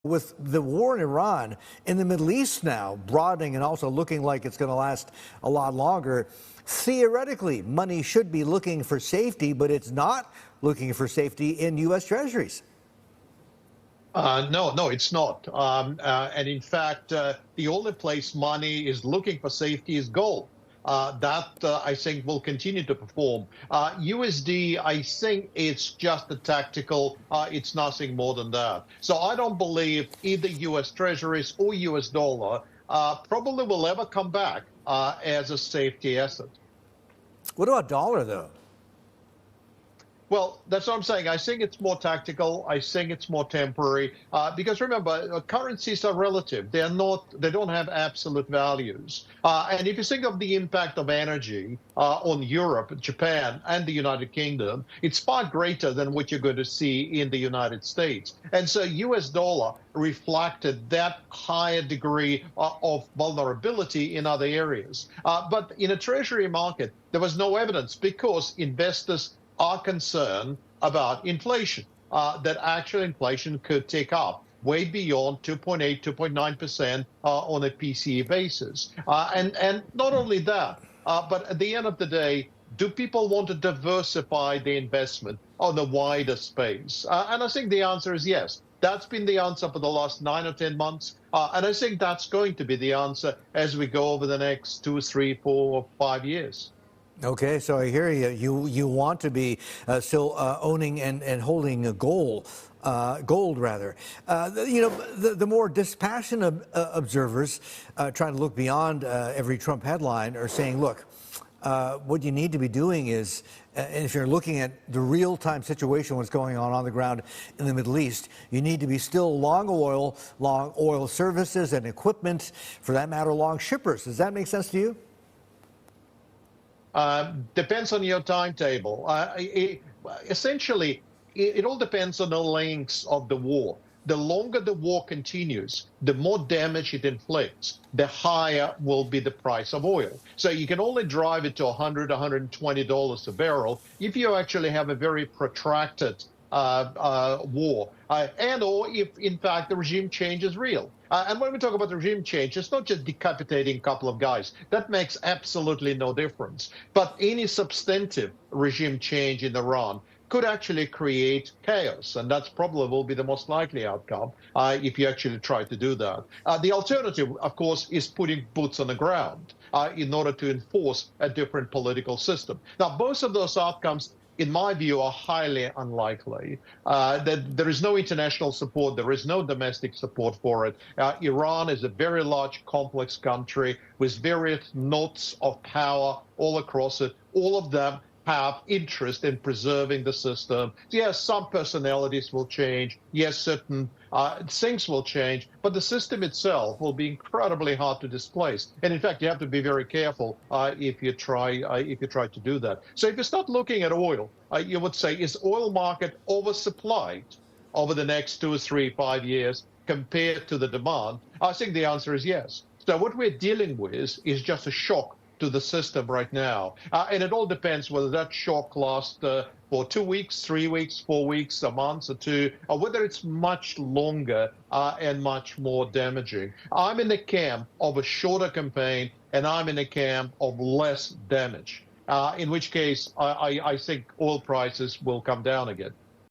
With the war in Iran, in the Middle East now broadening and also looking like it's going to last a lot longer, theoretically, money should be looking for safety, but it's not looking for safety in U.S. Treasuries. No, it's not. And in fact, the only place money is looking for safety is gold. I think, will continue to perform. USD, I think it's just a tactical. It's nothing more than that. So I don't believe either U.S. Treasuries or U.S. dollar probably will ever come back as a safety asset. What about dollar, though? Well, that's what I'm saying. I think it's more tactical. I think it's more temporary. Because remember, currencies are relative. They don't have absolute values. And if you think of the impact of energy on Europe, Japan, and the United Kingdom, it's far greater than what you're going to see in the United States. And so US dollar reflected that higher degree of vulnerability in other areas. But in a treasury market, there was no evidence because investors are concerned about inflation, that actual inflation could tick up way beyond 2.8, 2.9% on a PCE basis. And not only that, but at the end of the day, do people want to diversify the investment on the wider space? And I think the answer is yes. That's been the answer for the last 9 or 10 months. And I think that's going to be the answer as we go over the next 2, 3, 4, 5 years. Okay, so I hear you. You want to be still owning and holding a gold rather. The more dispassionate observers trying to look beyond every Trump headline are saying, look, what you need to be doing is, and if you're looking at the real-time situation, what's going on the ground in the Middle East, you need to be still long oil services and equipment, for that matter, long shippers. Does that make sense to you? Depends on your timetable. Essentially, it all depends on the length of the war. The longer the war continues, the more damage it inflicts, the higher will be the price of oil. So you can only drive it to $100, $120 a barrel if you actually have a very protracted war, and or if, in fact, the regime change is real. And when we talk about the regime change, it's not just decapitating a couple of guys. That makes absolutely no difference. But any substantive regime change in Iran could actually create chaos, and that's probably will be the most likely outcome if you actually try to do that. The alternative, of course, is putting boots on the ground in order to enforce a different political system. Now, both of those outcomes, in my view, are highly unlikely. That there is no international support, there is no domestic support for it. Iran is a very large, complex country with various nodes of power all across it. All of them have interest in preserving the system. Yes, some personalities will change. Yes, certain things will change, but the system itself will be incredibly hard to displace. And in fact, you have to be very careful if you try to do that. So if you start looking at oil, you would say, is oil market oversupplied over the next 2, 3, 5 years compared to the demand? I think the answer is yes. So what we're dealing with is just a shock to the system right now. And it all depends whether that shock lasts for 2 weeks, 3 weeks, 4 weeks, a month or two, or whether it's much longer and much more damaging. I'm in the camp of a shorter campaign, and I'm in the camp of less damage, in which case I think oil prices will come down again.